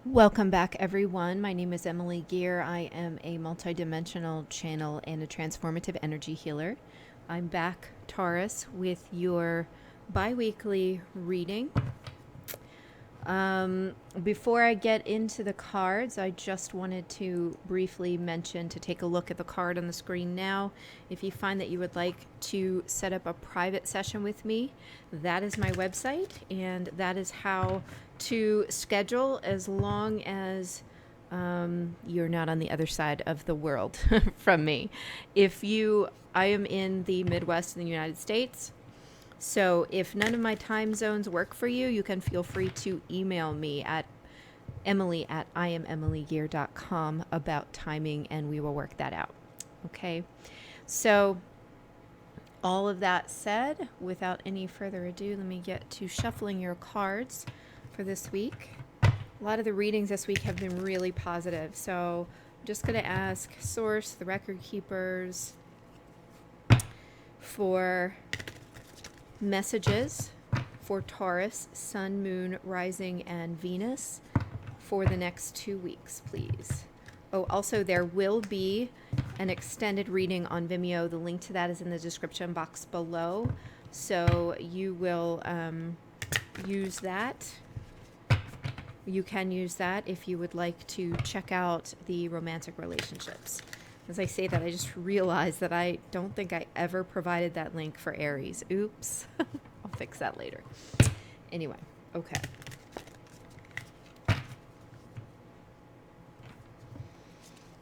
Welcome back, everyone. My name is Emily Gear. I am a multidimensional channel and a transformative energy healer. I'm back, Taurus, with your biweekly reading. Before I get into the cards, I just wanted to briefly mention to take a look at the card on the screen now. If you find that you would like to set up a private session with me, that is my website, and that is how to schedule, as long as you're not on the other side of the world from me. I am in the Midwest in the United States. So if none of my time zones work for you, you can feel free to email me at emily@IamEmilyGear.com about timing, and we will work that out. Okay. So all of that said, without any further ado, let me get to shuffling your cards for this week. A lot of the readings this week have been really positive. So I'm just going to ask Source, the record keepers, for messages for Taurus, Sun, Moon, Rising, and Venus for the next 2 weeks, please. Oh, also, there will be an extended reading on Vimeo. The link to that is in the description box below. So you will use that. You can use that if you would like to check out the romantic relationships. As I say that, I just realized that I don't think I ever provided that link for Aries. Oops. I'll fix that later. Anyway, okay.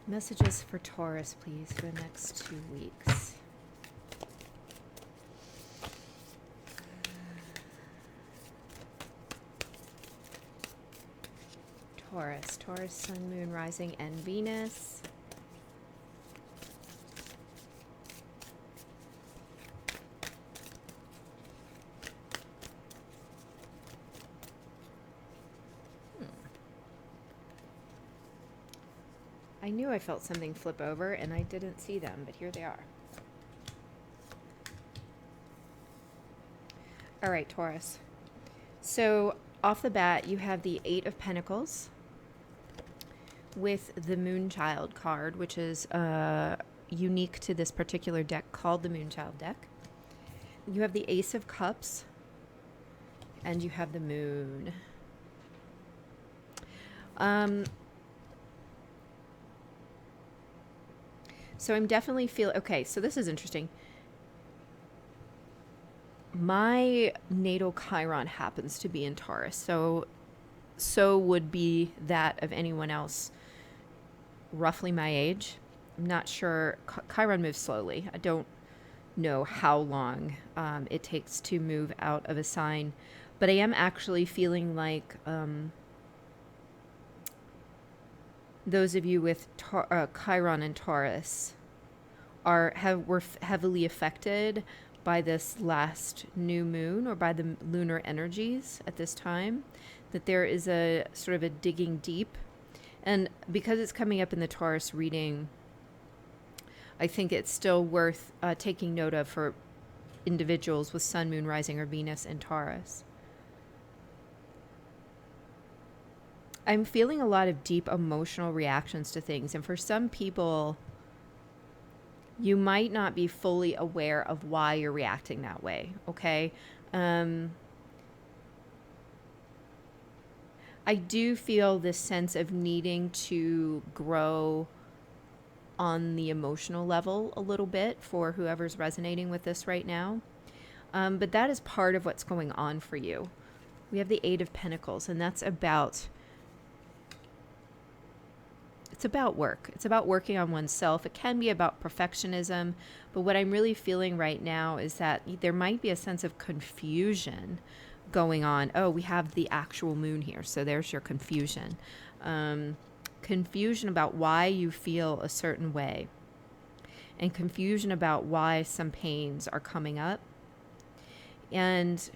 Messages for Taurus, please, for the next 2 weeks. Taurus, Sun, Moon, Rising, and Venus. I knew I felt something flip over and I didn't see them, but here they are. All right, Taurus. So off the bat, you have the Eight of Pentacles with the Moonchild card, which is unique to this particular deck called the Moonchild deck. You have the Ace of Cups, and you have the Moon. So I'm definitely feeling, okay, so this is interesting. My natal Chiron happens to be in Taurus, so would be that of anyone else roughly my age. I'm not sure. Chiron moves slowly. I don't know how long it takes to move out of a sign, but I am actually feeling like those of you with Chiron and Taurus were heavily affected by this last new moon, or by the lunar energies at this time, that there is a sort of a digging deep. And because it's coming up in the Taurus reading, I think it's still worth taking note of for individuals with Sun, Moon, Rising, or Venus in Taurus. I'm feeling a lot of deep emotional reactions to things. And for some people, you might not be fully aware of why you're reacting that way, okay? I do feel this sense of needing to grow on the emotional level a little bit for whoever's resonating with this right now. But that is part of what's going on for you. We have the Eight of Pentacles, and that's about... It's about work. It's about working on oneself. It can be about perfectionism, but what I'm really feeling right now is that there might be a sense of confusion going on. Oh, we have the actual moon here, so there's your confusion. Confusion about why you feel a certain way, and confusion about why some pains are coming up. And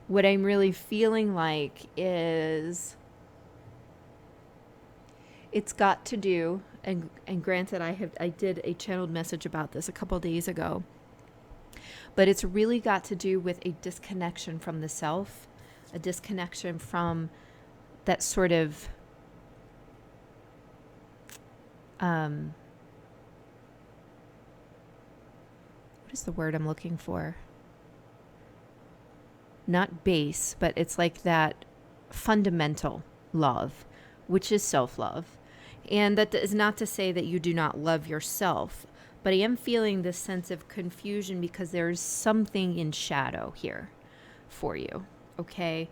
what I'm really feeling like is... It's got to do, and granted, I did a channeled message about this a couple days ago, but it's really got to do with a disconnection from the self, a disconnection from that sort of what is the word I'm looking for? Not base, but it's like that fundamental love, which is self-love. And that is not to say that you do not love yourself, but I am feeling this sense of confusion because there's something in shadow here for you. Okay.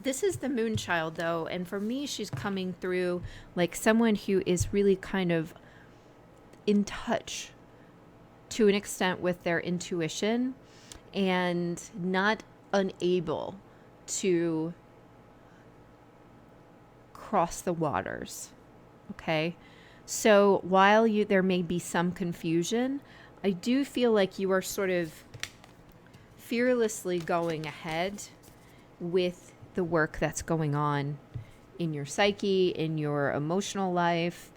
This is the moon child though. And for me, she's coming through like someone who is really kind of in touch to an extent with their intuition and not unable to cross the waters. Okay. So while there may be some confusion, I do feel like you are sort of fearlessly going ahead with the work that's going on in your psyche, in your emotional life,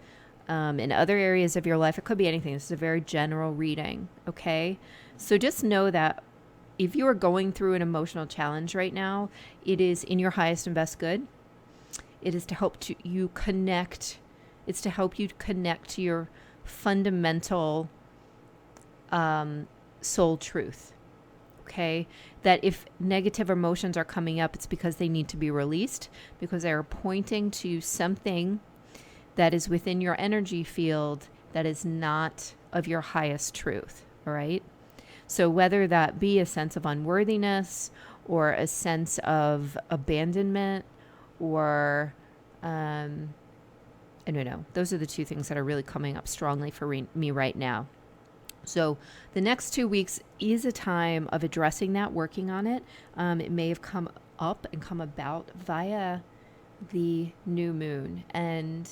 in other areas of your life. It could be anything. This is a very general reading. Okay. So just know that if you are going through an emotional challenge right now, it is in your highest and best good. It is to help you connect. It's to help you connect to your fundamental soul truth. Okay, that if negative emotions are coming up, it's because they need to be released, because they are pointing to something that is within your energy field that is not of your highest truth. All right. So whether that be a sense of unworthiness or a sense of abandonment or, I don't know, those are the two things that are really coming up strongly for me right now. So the next 2 weeks is a time of addressing that, working on it. It may have come up and come about via the new moon. And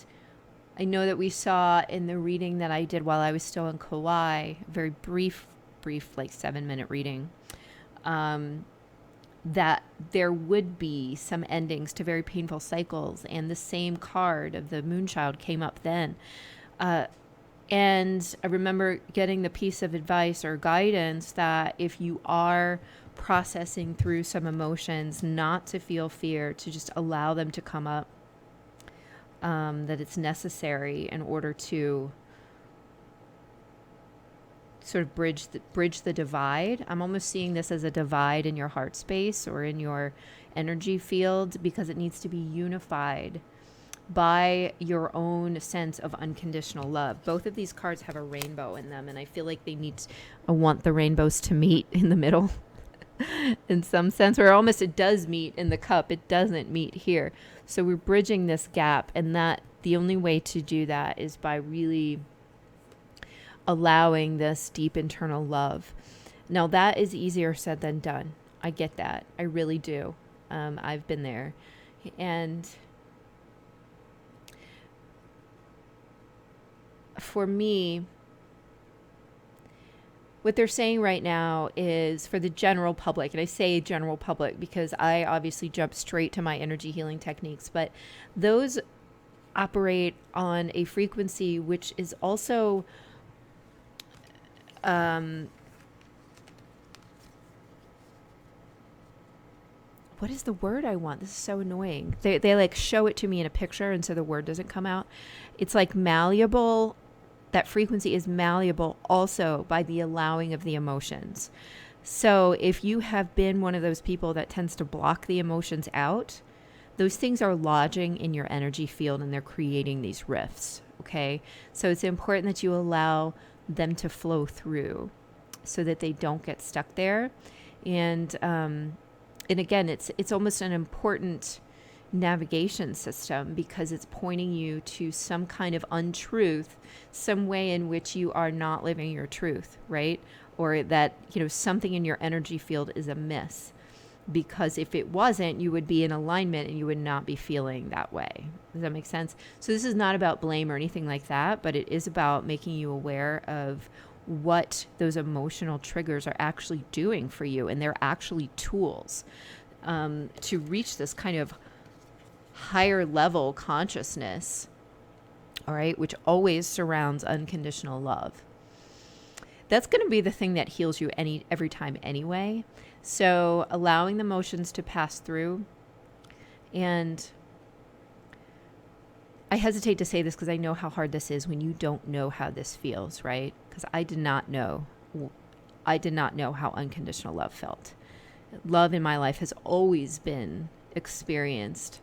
I know that we saw in the reading that I did while I was still in Kauai, very brief, like 7-minute reading, that there would be some endings to very painful cycles. And the same card of the Moonchild came up then. And I remember getting the piece of advice or guidance that if you are processing through some emotions, not to feel fear, to just allow them to come up, that it's necessary in order to sort of bridge the divide. I'm almost seeing this as a divide in your heart space or in your energy field, because it needs to be unified by your own sense of unconditional love. Both of these cards have a rainbow in them, and I feel like I want the rainbows to meet in the middle in some sense, or almost it does meet in the cup. It doesn't meet here. So we're bridging this gap, and that the only way to do that is by really allowing this deep internal love. Now that is easier said than done. I get that. I really do. I've been there. And for me, what they're saying right now is for the general public, and I say general public because I obviously jump straight to my energy healing techniques, but those operate on a frequency which is also what is the word I want? This is so annoying. They like show it to me in a picture, and so the word doesn't come out. It's like malleable. That frequency is malleable also by the allowing of the emotions. So if you have been one of those people that tends to block the emotions out, those things are lodging in your energy field and they're creating these rifts. Okay. So it's important that you allow them to flow through so that they don't get stuck there. And again, it's almost an important navigation system because it's pointing you to some kind of untruth, some way in which you are not living your truth, right? Or that, something in your energy field is amiss, because if it wasn't, you would be in alignment and you would not be feeling that way. Does that make sense? So this is not about blame or anything like that, but it is about making you aware of what those emotional triggers are actually doing for you. And they're actually tools to reach this kind of higher level consciousness, all right, which always surrounds unconditional love. That's going to be the thing that heals you every time anyway. So allowing the emotions to pass through And I hesitate to say this because I know how hard this is when you don't know how this feels, right? Because I did not know how unconditional love felt. Love in my life has always been experienced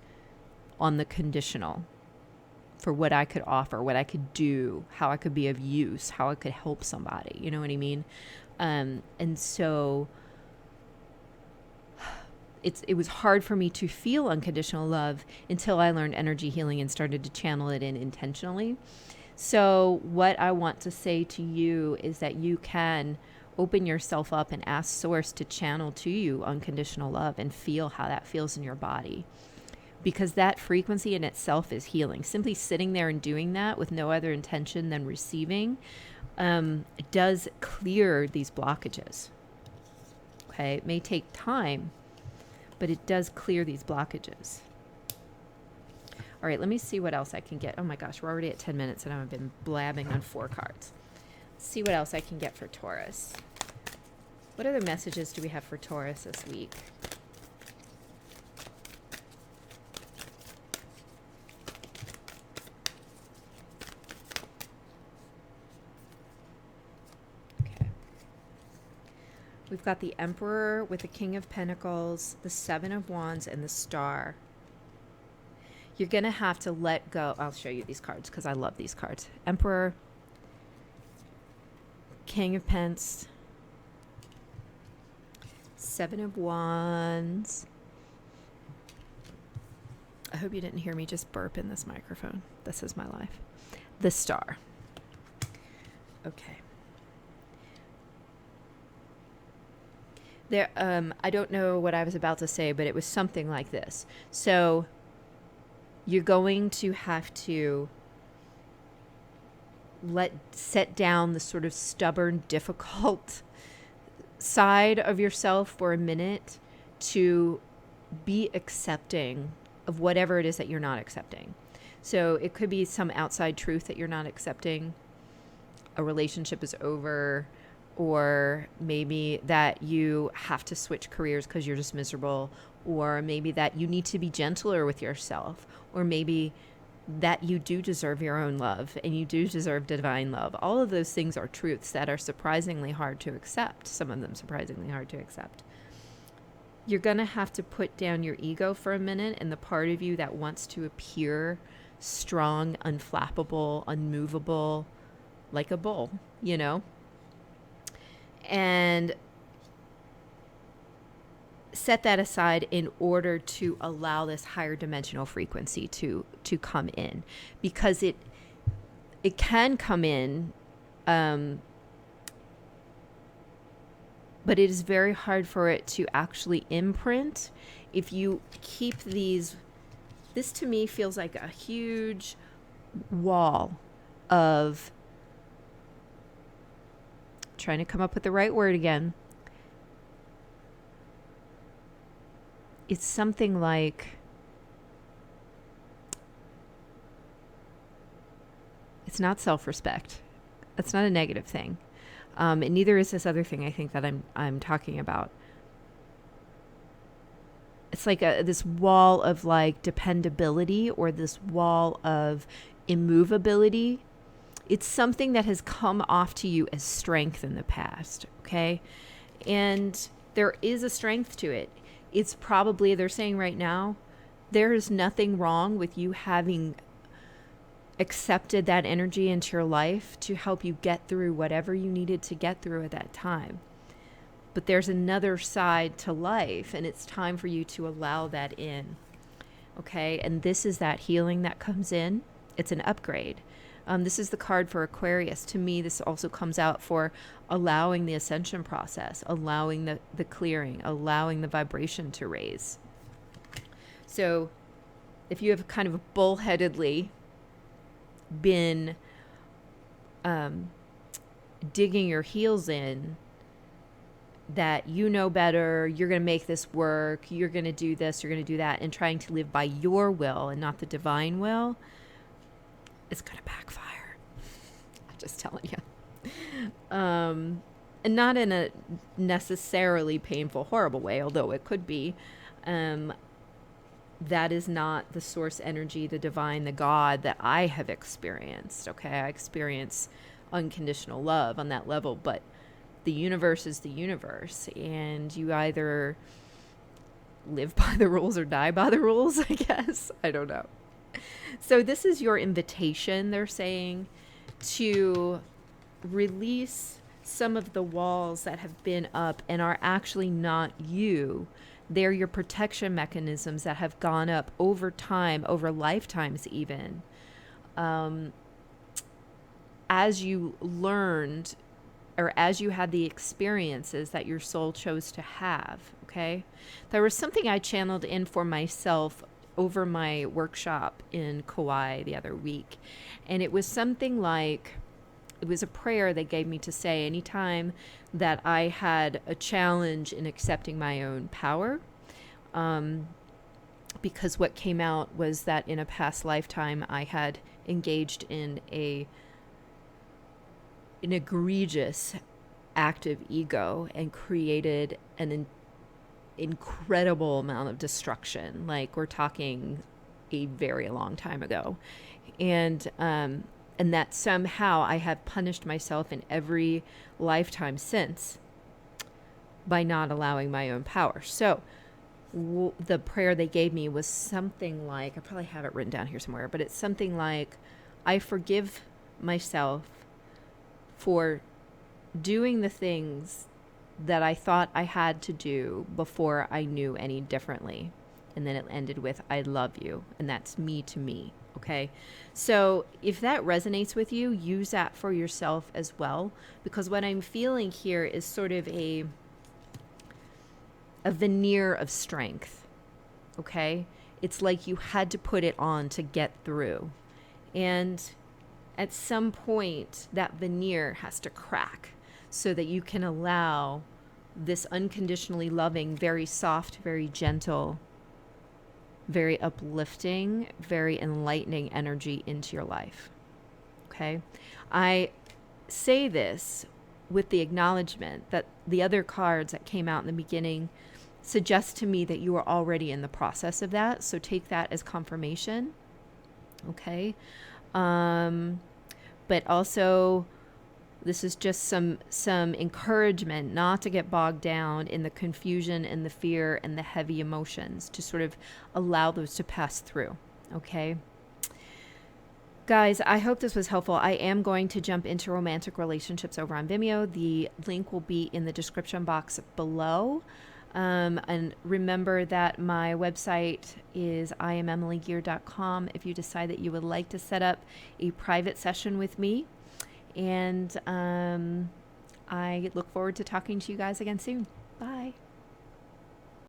on the conditional, for what I could offer, what I could do, how I could be of use, how I could help somebody. You know what I mean? And so it was hard for me to feel unconditional love until I learned energy healing and started to channel it in intentionally. So what I want to say to you is that you can open yourself up and ask Source to channel to you unconditional love and feel how that feels in your body. Because that frequency in itself is healing. Simply sitting there and doing that with no other intention than receiving, it does clear these blockages. Okay, it may take time, but it does clear these blockages. All right, let me see what else I can get. Oh my gosh, we're already at 10 minutes and I've been blabbing on 4 cards. Let's see what else I can get for Taurus. What other messages do we have for Taurus this week? We've got the Emperor with the King of Pentacles, the Seven of Wands, and the Star. You're going to have to let go. I'll show you these cards because I love these cards. Emperor, King of Pentacles, Seven of Wands. I hope you didn't hear me just burp in this microphone. This is my life. The Star. Okay. There, I don't know what I was about to say, but it was something like this. So you're going to have to set down the sort of stubborn, difficult side of yourself for a minute to be accepting of whatever it is that you're not accepting. So it could be some outside truth that you're not accepting. A relationship is over. Or maybe that you have to switch careers because you're just miserable, or maybe that you need to be gentler with yourself, or maybe that you do deserve your own love and you do deserve divine love. All of those things are truths that are surprisingly hard to accept, some of them surprisingly hard to accept. You're going to have to put down your ego for a minute and the part of you that wants to appear strong, unflappable, unmovable, like a bull, you know? And set that aside in order to allow this higher dimensional frequency to come in, because it can come in, but it is very hard for it to actually imprint if you keep these. This to me feels like a huge wall of, trying to come up with the right word again. It's something like, it's not self-respect. That's not a negative thing. And neither is this other thing I think that I'm talking about. It's like this wall of like dependability, or this wall of immovability. It's something that has come off to you as strength in the past, okay? And there is a strength to it. It's probably, they're saying right now, there is nothing wrong with you having accepted that energy into your life to help you get through whatever you needed to get through at that time. But there's another side to life, and it's time for you to allow that in, okay? And this is that healing that comes in. It's an upgrade. This is the card for Aquarius. To me, this also comes out for allowing the ascension process, allowing the clearing, allowing the vibration to raise. So if you have kind of bullheadedly been digging your heels in, that you know better, you're going to make this work, you're going to do this, you're going to do that, and trying to live by your will and not the divine will, it's going to backfire. I'm just telling you. And not in a necessarily painful, horrible way, although it could be. that is not the source energy, the divine, the God that I have experienced. Okay, I experience unconditional love on that level, but the universe is the universe, and you either live by the rules or die by the rules, I guess. I don't know. So this is your invitation, they're saying, to release some of the walls that have been up and are actually not you. They're your protection mechanisms that have gone up over time, over lifetimes even. As you learned, or as you had the experiences that your soul chose to have, okay? There was something I channeled in for myself over my workshop in Kauai the other week. And it was something like, it was a prayer they gave me to say anytime that I had a challenge in accepting my own power. Because what came out was that in a past lifetime, I had engaged in an egregious act of ego and created an incredible amount of destruction. Like, we're talking a very long time ago. And that somehow I have punished myself in every lifetime since by not allowing my own power. So the prayer they gave me was something like, I probably have it written down here somewhere, but it's something like, I forgive myself for doing the things that I thought I had to do before I knew any differently. And then it ended with, I love you. And that's me to me. Okay. So if that resonates with you, use that for yourself as well, because what I'm feeling here is sort of a veneer of strength. Okay. It's like you had to put it on to get through. And at some point that veneer has to crack so that you can allow this unconditionally loving, very soft, very gentle, very uplifting, very enlightening energy into your life. Okay? I say this with the acknowledgement that the other cards that came out in the beginning suggest to me that you are already in the process of that. So take that as confirmation. Okay? But also, this is just some encouragement not to get bogged down in the confusion and the fear and the heavy emotions, to sort of allow those to pass through. Okay? Guys, I hope this was helpful. I am going to jump into romantic relationships over on Vimeo. The link will be in the description box below. And remember that my website is IamEmilyGear.com if you decide that you would like to set up a private session with me. And I look forward to talking to you guys again soon.